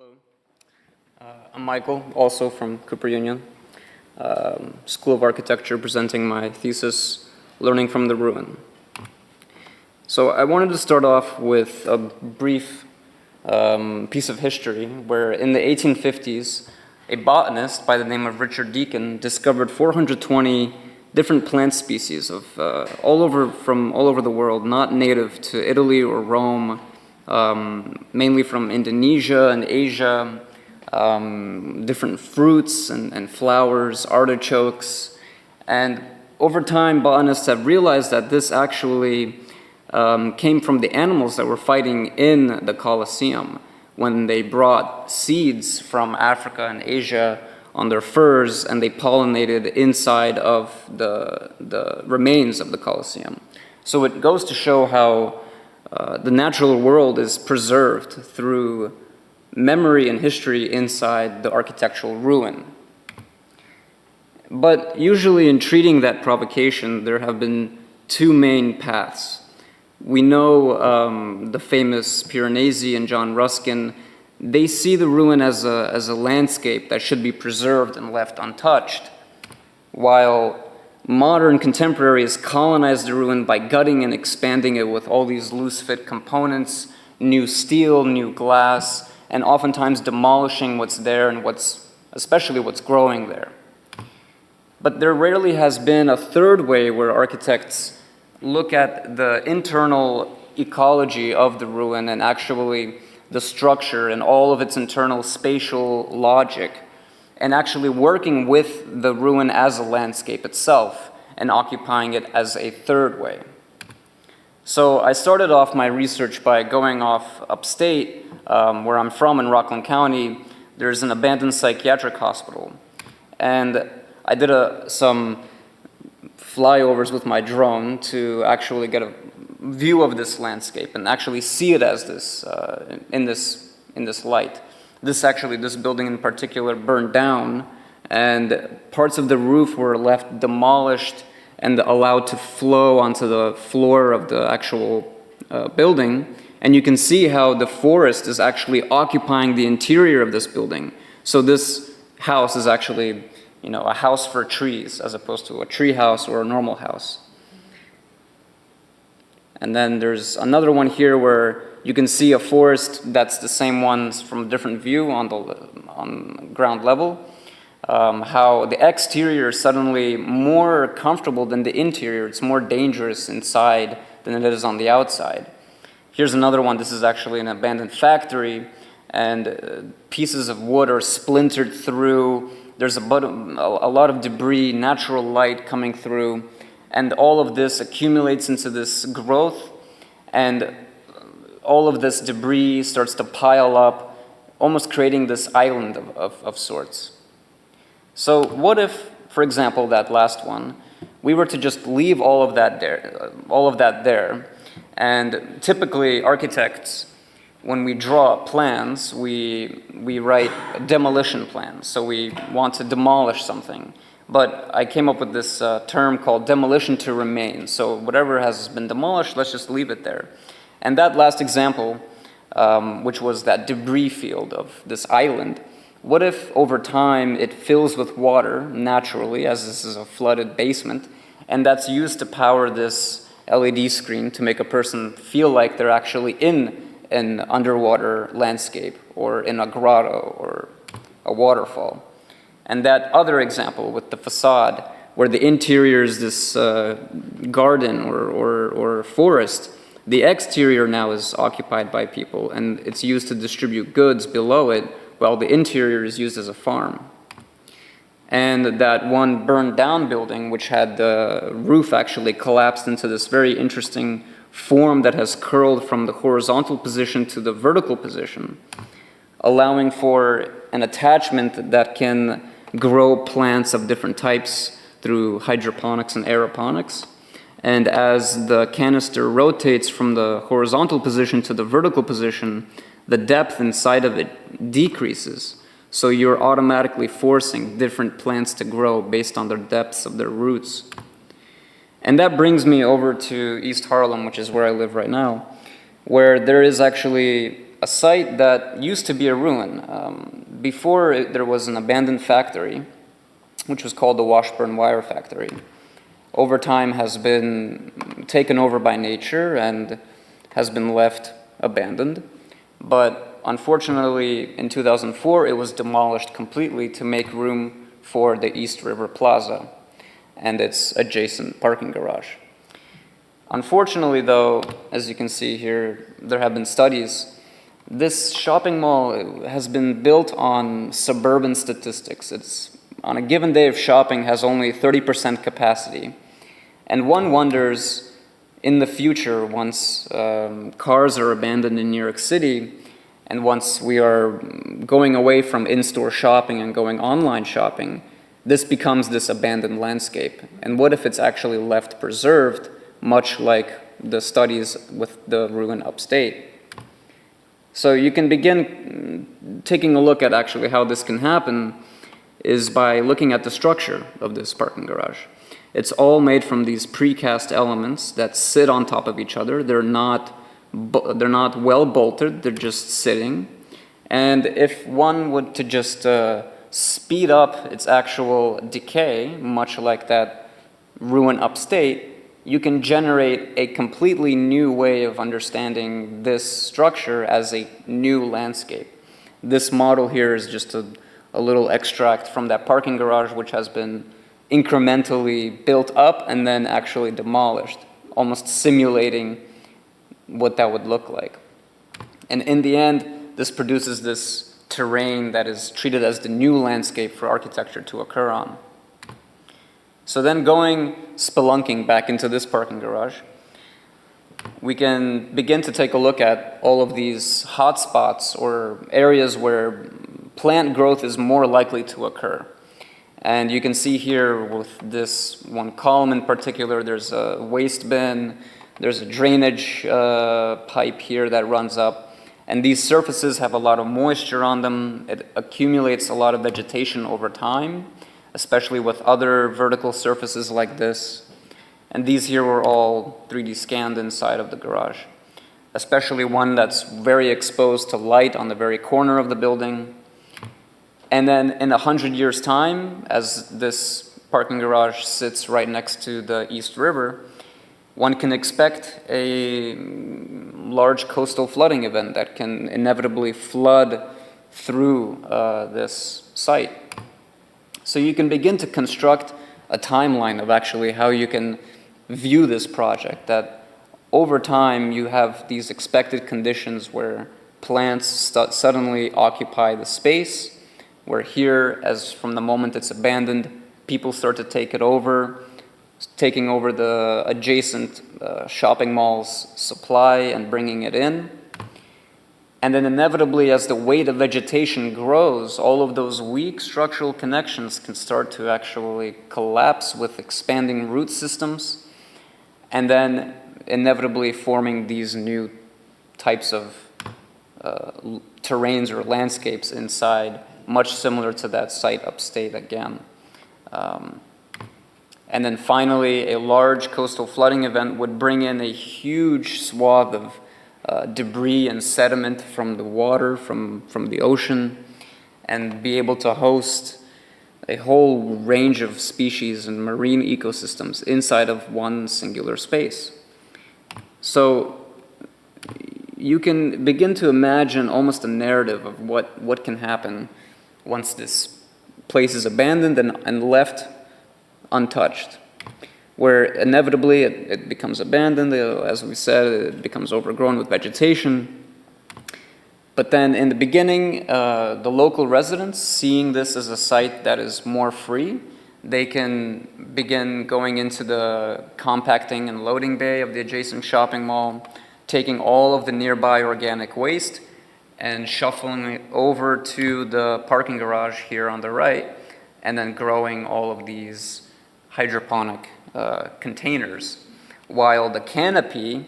Hello, I'm Michael, also from Cooper Union, School of Architecture, presenting my thesis, Learning from the Ruin. So I wanted to start off with a brief piece of history where in the 1850s, a botanist by the name of Richard Deacon discovered 420 different plant species from all over the world, not native to Italy or Rome, mainly from Indonesia and Asia, different fruits and flowers, artichokes. And over time, botanists have realized that this actually came from the animals that were fighting in the Colosseum when they brought seeds from Africa and Asia on their furs and they pollinated inside of the remains of the Colosseum. So it goes to show how the natural world is preserved through memory and history inside the architectural ruin. But usually in treating that provocation, there have been two main paths. We know the famous Piranesi and John Ruskin, they see the ruin as a landscape that should be preserved and left untouched, while modern contemporaries colonize the ruin by gutting and expanding it with all these loose-fit components, new steel, new glass, and oftentimes demolishing what's there and especially what's growing there. But there rarely has been a third way where architects look at the internal ecology of the ruin and actually the structure and all of its internal spatial logic, and actually working with the ruin as a landscape itself and occupying it as a third way. So I started off my research by going off upstate, where I'm from in Rockland County. There's an abandoned psychiatric hospital. And I did some flyovers with my drone to actually get a view of this landscape and actually see it as this, in this light. This building in particular burned down, and parts of the roof were left demolished and allowed to flow onto the floor of the actual building. And you can see how the forest is actually occupying the interior of this building. So this house is actually, a house for trees as opposed to a tree house or a normal house. And then there's another one here where you can see a forest that's the same ones from a different view on ground level. How the exterior is suddenly more comfortable than the interior. It's more dangerous inside than it is on the outside. Here's another one. This is actually an abandoned factory, and pieces of wood are splintered through. There's a lot of debris, natural light coming through, and all of this accumulates into this growth, and all of this debris starts to pile up, almost creating this island of sorts. So what if, for example, that last one, we were to just leave all of that there, and typically architects, when we draw plans, we write demolition plans, so we want to demolish something. But I came up with this term called demolition to remain. So whatever has been demolished, let's just leave it there. And that last example, which was that debris field of this island, what if over time it fills with water naturally, as this is a flooded basement, and that's used to power this LED screen to make a person feel like they're actually in an underwater landscape or in a grotto or a waterfall. And that other example with the facade, where the interior is this garden or forest, the exterior now is occupied by people, and it's used to distribute goods below it, while the interior is used as a farm. And that one burned down building, which had the roof actually collapsed into this very interesting form that has curled from the horizontal position to the vertical position, allowing for an attachment that can grow plants of different types through hydroponics and aeroponics. And as the canister rotates from the horizontal position to the vertical position, the depth inside of it decreases. So you're automatically forcing different plants to grow based on their depths of their roots. And that brings me over to East Harlem, which is where I live right now, where there is actually a site that used to be a ruin. Before there was an abandoned factory, which was called the Washburn Wire Factory. Over time has been taken over by nature and has been left abandoned. But unfortunately, in 2004, it was demolished completely to make room for the East River Plaza and its adjacent parking garage. Unfortunately, though, as you can see here, there have been studies. This shopping mall has been built on suburban statistics. It's on a given day of shopping has only 30% capacity. And one wonders, in the future, once cars are abandoned in New York City, and once we are going away from in-store shopping and going online shopping, this becomes this abandoned landscape. And what if it's actually left preserved, much like the studies with the ruin upstate? So you can begin taking a look at actually how this can happen is by looking at the structure of this parking garage. It's all made from these precast elements that sit on top of each other. They're not well bolted, they're just sitting. And if one would to just speed up its actual decay, much like that ruin upstate, you can generate a completely new way of understanding this structure as a new landscape. This model here is just a little extract from that parking garage, which has been incrementally built up and then actually demolished, almost simulating what that would look like. And in the end, this produces this terrain that is treated as the new landscape for architecture to occur on. So then going spelunking back into this parking garage, we can begin to take a look at all of these hotspots or areas where plant growth is more likely to occur. And you can see here with this one column in particular, there's a waste bin, there's a drainage pipe here that runs up, and these surfaces have a lot of moisture on them. It accumulates a lot of vegetation over time, especially with other vertical surfaces like this. And these here were all 3D scanned inside of the garage, especially one that's very exposed to light on the very corner of the building. And then in 100 years' time, as this parking garage sits right next to the East River, one can expect a large coastal flooding event that can inevitably flood through this site. So you can begin to construct a timeline of actually how you can view this project, that over time you have these expected conditions where plants suddenly occupy the space, where here, as from the moment it's abandoned, people start to take it over, taking over the adjacent shopping mall's supply and bringing it in. And then inevitably, as the weight of vegetation grows, all of those weak structural connections can start to actually collapse with expanding root systems, and then inevitably forming these new types of terrains or landscapes inside, much similar to that site upstate again. And then finally, a large coastal flooding event would bring in a huge swath of debris and sediment from the water, from the ocean, and be able to host a whole range of species and marine ecosystems inside of one singular space. So you can begin to imagine almost a narrative of what can happen once this place is abandoned and left untouched, where inevitably it becomes abandoned. As we said, it becomes overgrown with vegetation. But then in the beginning, the local residents, seeing this as a site that is more free, they can begin going into the compacting and loading bay of the adjacent shopping mall, taking all of the nearby organic waste and shuffling it over to the parking garage here on the right, and then growing all of these hydroponic containers, while the canopy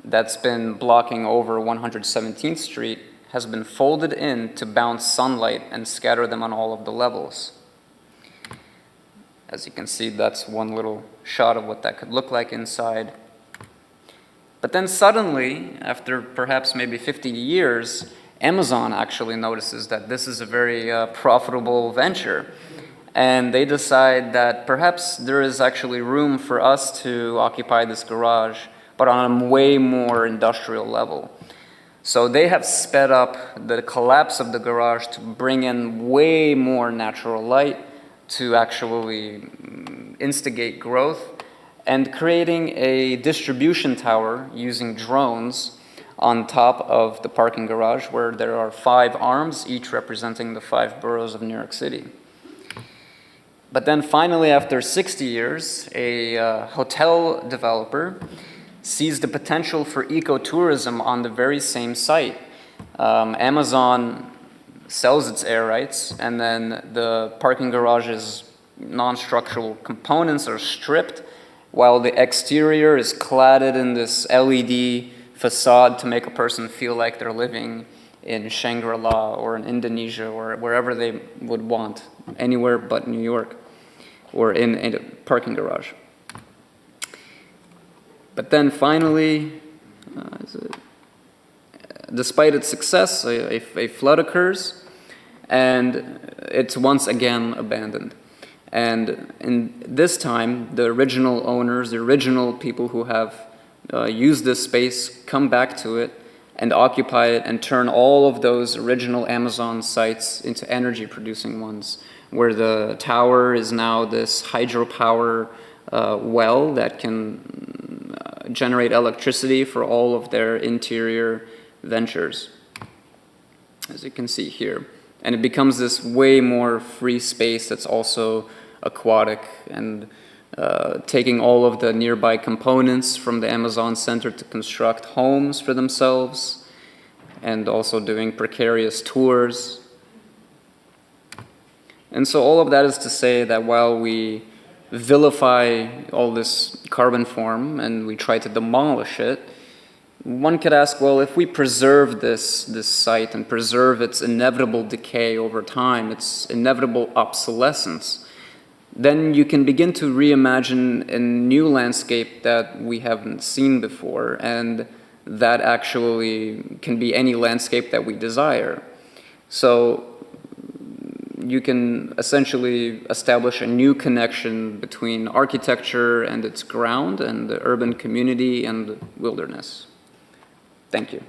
that's been blocking over 117th Street has been folded in to bounce sunlight and scatter them on all of the levels. As you can see, that's one little shot of what that could look like inside. But then suddenly, after perhaps maybe 50 years, Amazon actually notices that this is a very profitable venture. And they decide that perhaps there is actually room for us to occupy this garage, but on a way more industrial level. So they have sped up the collapse of the garage to bring in way more natural light to actually instigate growth, and creating a distribution tower using drones on top of the parking garage, where there are 5 arms, each representing the 5 boroughs of New York City. But then finally, after 60 years, a hotel developer sees the potential for ecotourism on the very same site. Amazon sells its air rights, and then the parking garage's non-structural components are stripped, while the exterior is cladded in this LED facade to make a person feel like they're living in Shangri-La or in Indonesia or wherever they would want, anywhere but New York, or in a parking garage. But then finally, despite its success, a flood occurs, and it's once again abandoned. And in this time, the original owners, the original people who have used this space, come back to it and occupy it and turn all of those original Amazon sites into energy-producing ones, where the tower is now this hydropower well that can generate electricity for all of their interior ventures, as you can see here. And it becomes this way more free space that's also aquatic, and taking all of the nearby components from the Amazon Center to construct homes for themselves, and also doing precarious tours. And so all of that is to say that while we vilify all this carbon form and we try to demolish it, one could ask, well, if we preserve this site and preserve its inevitable decay over time, its inevitable obsolescence, then you can begin to reimagine a new landscape that we haven't seen before, and that actually can be any landscape that we desire. So you can essentially establish a new connection between architecture and its ground, and the urban community and the wilderness. Thank you.